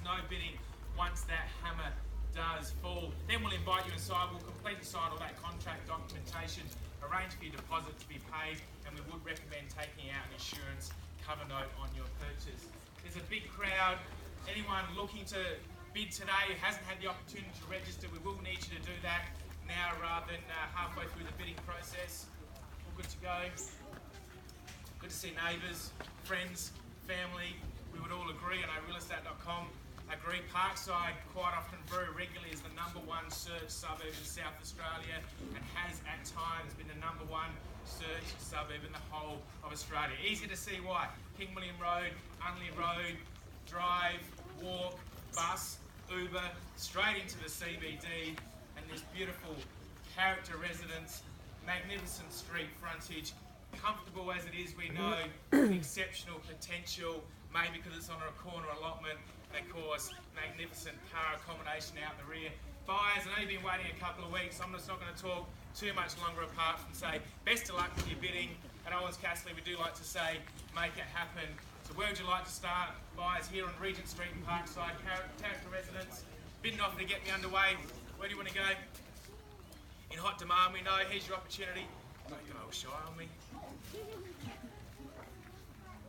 no bidding once that hammer does fall. Then we'll invite you inside, we'll completely sign all that contract documentation, arrange for your deposit to be paid, and we would recommend taking out an insurance cover note on your purchase. There's a big crowd. Anyone looking to bid today who hasn't had the opportunity to register, we will need you to do that now rather than halfway through the bidding process. All good to go. Good to see neighbours, friends, family. We would all agree on realestate.com. Agree Parkside quite often, very regularly, is the #1 search suburb in South Australia and has at times been the #1 search suburb in the whole of Australia. Easy to see why. King William Road, Unley Road, drive, walk, bus, Uber, straight into the CBD, and this beautiful character residence, magnificent street frontage, comfortable as it is, we know, exceptional potential, maybe because it's on a corner allotment, and of course, magnificent car accommodation out the rear. Buyers, I know you've been waiting a couple of weeks, I'm just not going to talk too much longer apart from say, best of luck with your bidding. At Owens Castley, we do like to say, make it happen. So where would you like to start? Buyers here on Regent Street in Parkside, character residence, bidding offer to get me underway. Where do you want to go? In hot demand, we know, here's your opportunity. Don't go all shy on me.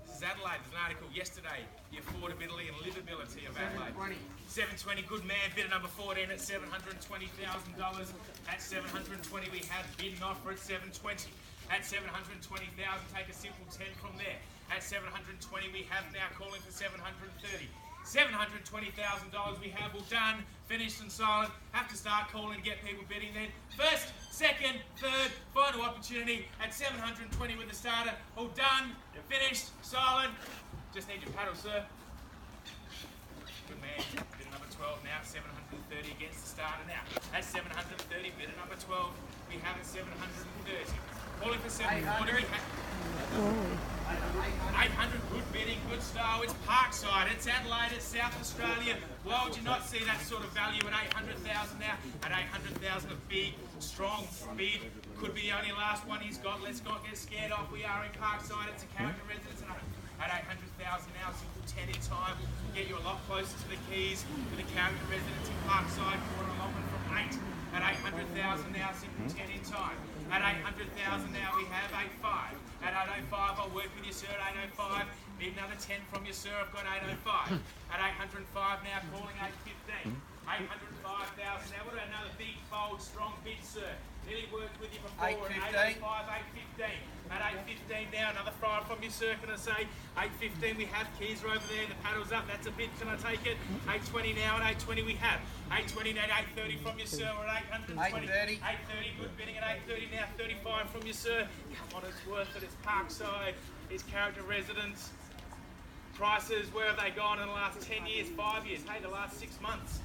This is Adelaide. There's an article yesterday, the affordability and livability of Adelaide. 720, good man, bidder number 14 at $720,000. At 720, we have bid and offer at 720. At 720,000, take a simple 10 from there. At 720, we have now calling for 730. $720,000 we have all done, finished and silent. Have to start calling to get people bidding then. First, second, third, final opportunity at 720 with the starter. All done, finished, silent. Just need your paddle, sir. Good man. Bidder number 12 now, 730 against the starter now. At 730, bidder number 12, we have at 730. Calling for 740, we have 800, good bidding, good style. It's Parkside, it's Adelaide, it's South Australia. Why would you not see that sort of value at 800,000 now? At 800,000, a big, strong bid. Could be the only last one he's got. Let's not get scared off. We are in Parkside. It's a character residence. At 800,000 now, simple 10 in time. Get you a lot closer to the keys with a character residence in Parkside. Quarter allotment from 8. At 800,000 now, simple 10 in time. At 800,000 now, we have 85. At 805, I'll work with you, sir, at 805. Need another 10 from you, sir, I've got 805. At 805 now, calling 815. 805,000 now, what about another big, bold, strong bid, sir? Nearly worked with you before at 805, 815. At 815 now, another five from you, sir, can I say? 815, we have keys are over there, the paddle's up, that's a bid, can I take it? 820 now, at 820 we have. 820 now, 830 from you, sir, we're at 820. 830. 830, good bidding at 830 now, 35 from you, sir. Come on, it's worth it, it's Parkside, it's character residence. Prices, where have they gone in the last 10 years, 5 years? Hey, the last 6 months.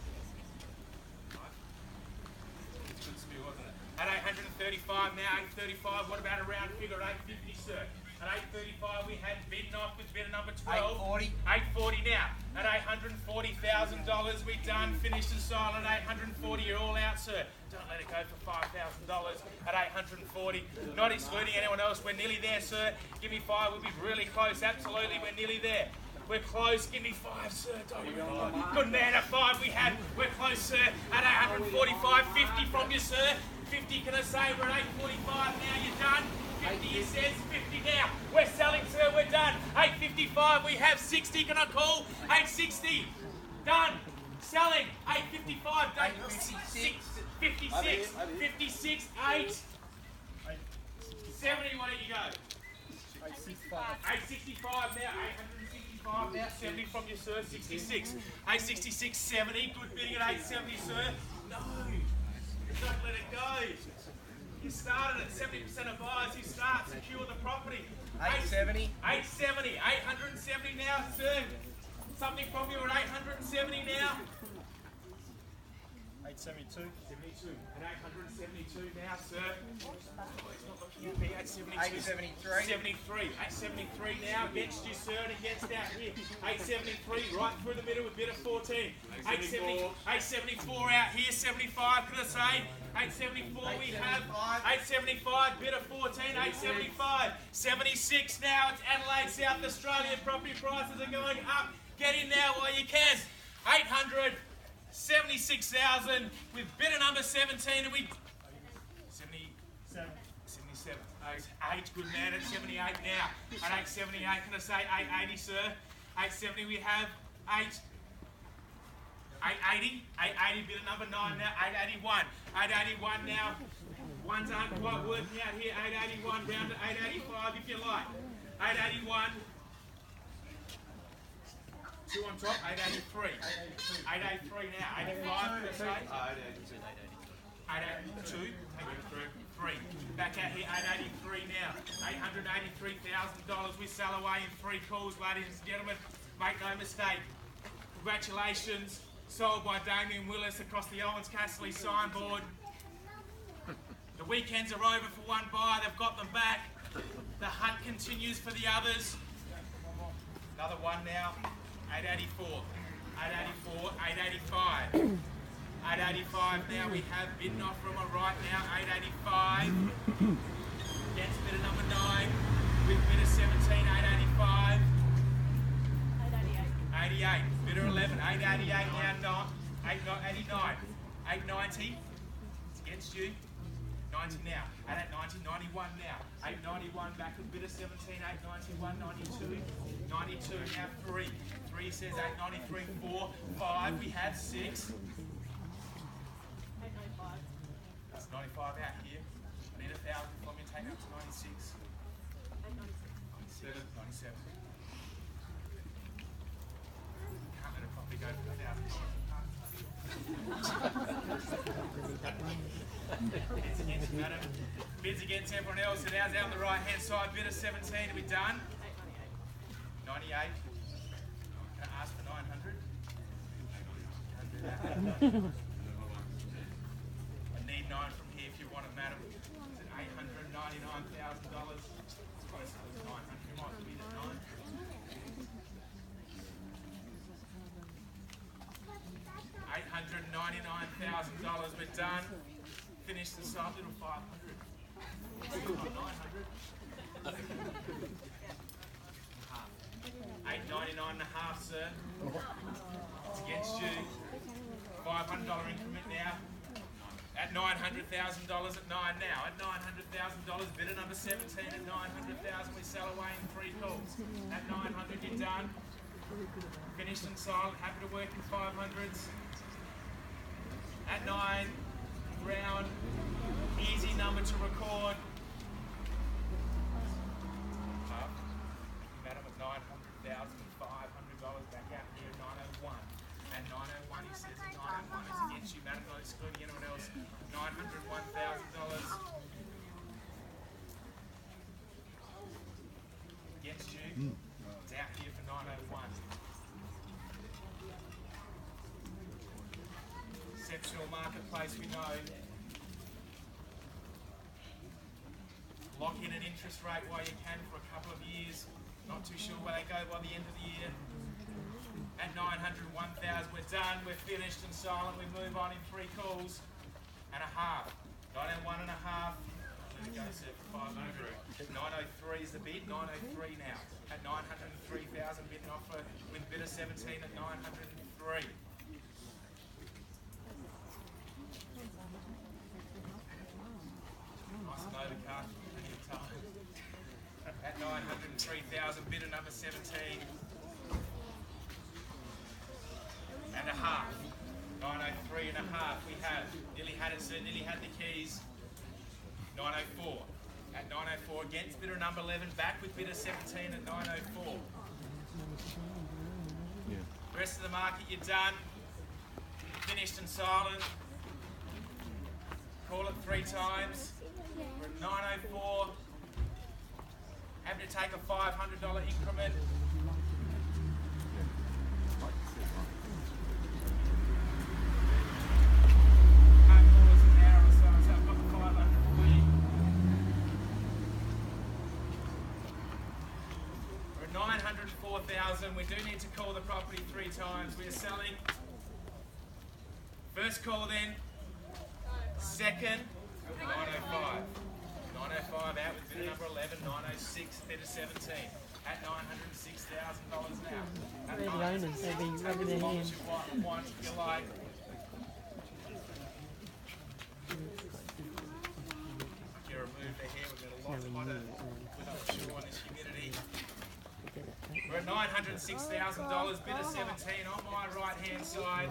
Good spiel, wasn't it? At 835 now, 835, what about a round figure at 850, sir? At 835 we had bidden off with bidder number 12. 840. 840 now. At $840,000 we done, finished and silent. 840, you're all out, sir. Don't let it go for $5,000 at 840. Not excluding anyone else, we're nearly there, sir. Give me 5, we'll be really close, absolutely, we're nearly there. We're close, give me 5, sir. Don't give me 5. Good man, at 5 we have. We're close, sir. At 845, 50 from you, sir. 50, can I say? We're at 845 now, you're done. 50, he says, 50 now. We're selling, sir, we're done. 855, we have 60, can I call? 860, done. Selling, 855, 856, 56, 56, 8. 70, why don't you go? 865. 865 now, 865 now, 70 from you, sir, 66. 866, 70, good bidding at 870, sir. No, don't let it go. You started at 70% of buyers, you start, secure the property. 870. 870, 870 now, sir. Something from you at 870 now. 872. 72. At 872 now, sir. Oh, it's not looking at me. 872. 873. 73. 873 now against you, sir, and against out here. 873 right through the middle with bidder 14. 874 out here. 75, can I say? 874 we have. 875 bidder 14. 875. 76 now. It's Adelaide, South Australia. Property prices are going up. Get in now while you can. 876,000 with bidder number 17. And we 77. 8, good man, at 78 now. At 878, can I say 880, sir? 870, we have 880. 880, bidder number 9 now. 881. 881 now. Ones aren't quite working out here. 881 down to 885 if you like. 881. 2 on top. 883. 883 now. 85, can I say? 882. Thank you, 3. Back out here, 883 now. $883,000. We sell away in 3 calls, ladies and gentlemen. Make no mistake. Congratulations. Sold by Damien Willis across the Owens Castley signboard. The weekends are over for one buyer. They've got them back. The hunt continues for the others. Another one now. 884. 884. 885. 885 now, we have bidden off from a right now, 885. Against bidder number 9, with bidder 17, 885. 88. Bidder 11, 888 now, 889. 890, it's against you. 90 now, 890, 91 now. 891 back with bidder 17, 891, 92. 92 now, 3. 3 says 893, 4. 5, we have 6. 95 out here. I need 1,000 from you, take it up to 96. 97. 97. Can't let it properly go for 1,000. Bids against you, madam. Bids against everyone else. And ours out on the right hand side. Bidder 17, are we done? 98. Can I ask for 900? Can't do that. 9 from here if you want it, madam. It's at $899,000. It's close to 900. You might bid at 9. $899,000. We're done. Finished the side, little 500. Still not 900. 899 and a half, sir. It's against you. $500 increment now. At $900,000 at 9 now. At $900,000, bidder number 17 at $900,000. We sell away in 3 calls. At 900, you're done. Finished and silent. Happy to work in 500s. At 9, round. Easy number to record. Madam at $900,500 back out here at 901. And 901, he says at 901 is against you, madam, not excluding anyone else. $901,000 against you. It's out here for 901. Exceptional marketplace, we know. Lock in an interest rate while you can for a couple of years. Not too sure where they go by the end of the year. At 901,000, we're done, we're finished and silent. We move on in 3 calls and a half. 901 and a half. Let it go, sir, for 500. 903 is the bid. 903 now. At 903,000, bidden offer with bidder 17 at 903. Nice and overcast, plenty of time. At 903,000, bidder number 17. And a half. 903 and a half. We have. Nearly had it, sir. Nearly had the keys. 904. At 904 against bidder number 11. Back with bidder 17 at 904. Yeah. Rest of the market, you're done. Finished and silent. Call it 3 times. We're at 904. Happy to take a $500 increment. We're at 904,000. We do need to call the property 3 times. We're selling. First call then. Second. 905. 905 out with bidder number 11. 906, bidder 17. at $906,000 now. At They're the owners, they'll be rubbing their hands. you want, if you like. You remove the hair, we've got a lot hotter. We're not sure on this humidity. We're at $906,000, bid of 17 on my right hand side.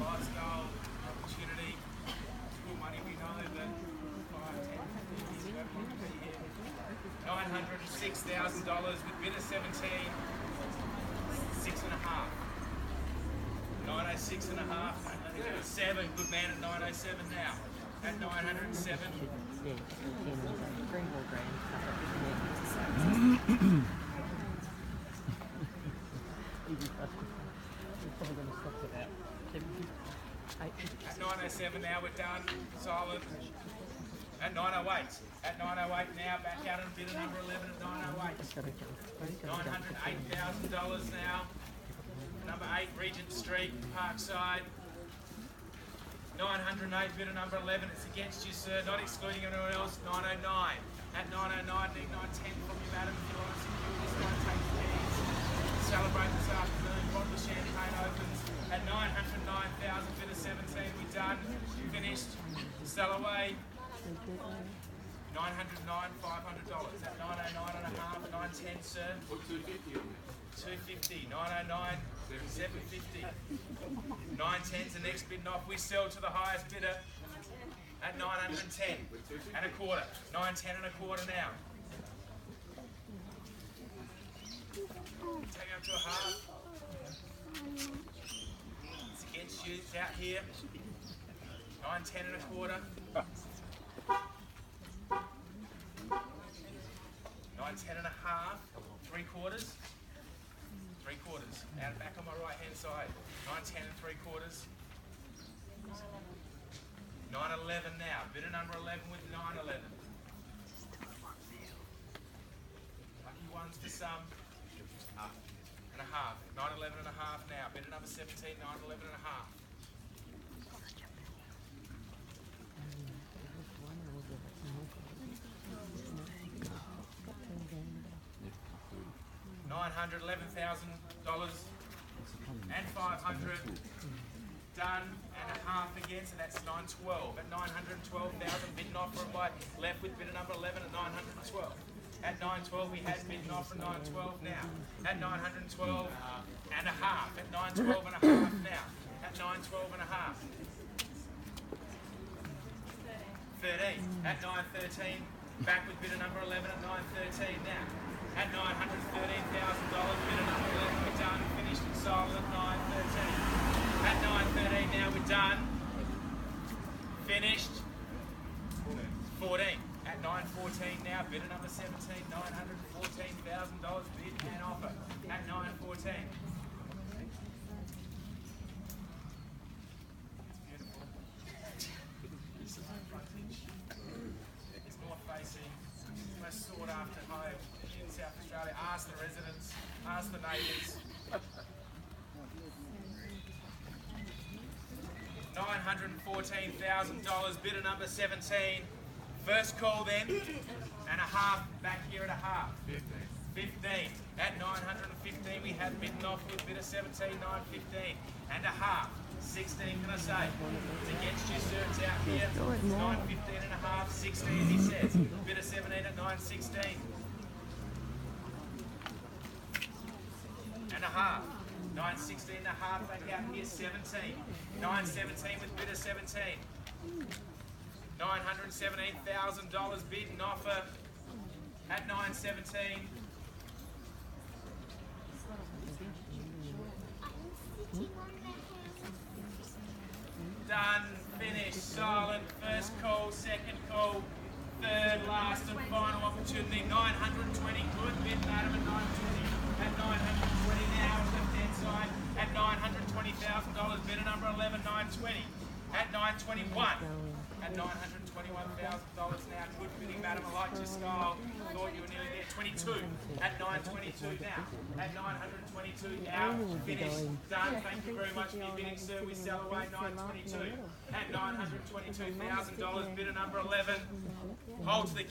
Lifestyle, opportunity, good money, we know that 5, 10, 50, $906,000 with bid of 17, 6.5. 906.5, 7, good man at 907 now. At 907. At 907 now, we're done. Silent. At 908. At 908 now, back out and bid number 11 at 908. $908,000 now. Number 8, Regent Street, Parkside. 908, bidder number 11. It's against you, sir, not excluding anyone else. 909. At 909, need 910 from you, madam. If you want to secure this one, take the keys. Celebrate this afternoon. Bottle of champagne opens. At 909,000, bid of 17, we're done. Finished. Sell away. 909, $500. At 909.5, 910, sir. 250, 909, 750. 910's the next bid off. We sell to the highest bidder at 910 and a quarter. 910 and a quarter now. Take it up to a half. It's against you, it's out here. 910 and a quarter. 910 and a half. 3/4. 3/4. Out and back on my right hand side. 910 and 3/4. 911 now. Bidder number 11 with 911. Lucky ones for some. And a half. 911 and a half now. Bidder number 17, 911 and a half. $911,000 and 500 done and a half again, so that's 912 at 912,000 bidden offer and by left with bidder number 11 at 912. At 912 we had bidden offer 912 now. At 912 and a half. At 912 and a half now. At 912 and a half. 13 at 913. Back with bidder number 11 at 913 now. At $913,000, bidder number 11, we're done, finished and sold at 913. At 913 now, we're done, finished, 14. At 914 now, bidder number 17, $914,000 bid and offer. At 914. It's more facing, most sought after home in South Australia. Ask the residents, ask the neighbours. $914,000, bidder number 17. First call then, and a half back here at a half. 15. At 915 we have bidden off with bidder 17, 915. And a half. 16 can I say? It's against you, sir, it's out here. 915 and a half, 16 he says. Bidder 17 at 916. And a half. 916 and a half back out here, 17. 917 with bidder 17. $917,000 bid and offer at 917. Done, finished, silent, first call, second call, third, last and final opportunity. 920, good bid, madam, at 920. At 920 now, left hand side at $920,000. Bidder number 11, 920. At 921. At $921,000 now. Good bidding, madam. I liked your style. Thought you were nearly there. 22. At 922 now. At 922 out. Finished. Done. Thank you very much for your bidding, sir. We sell away 922. At $922,000. Bidder number 11. Hold to the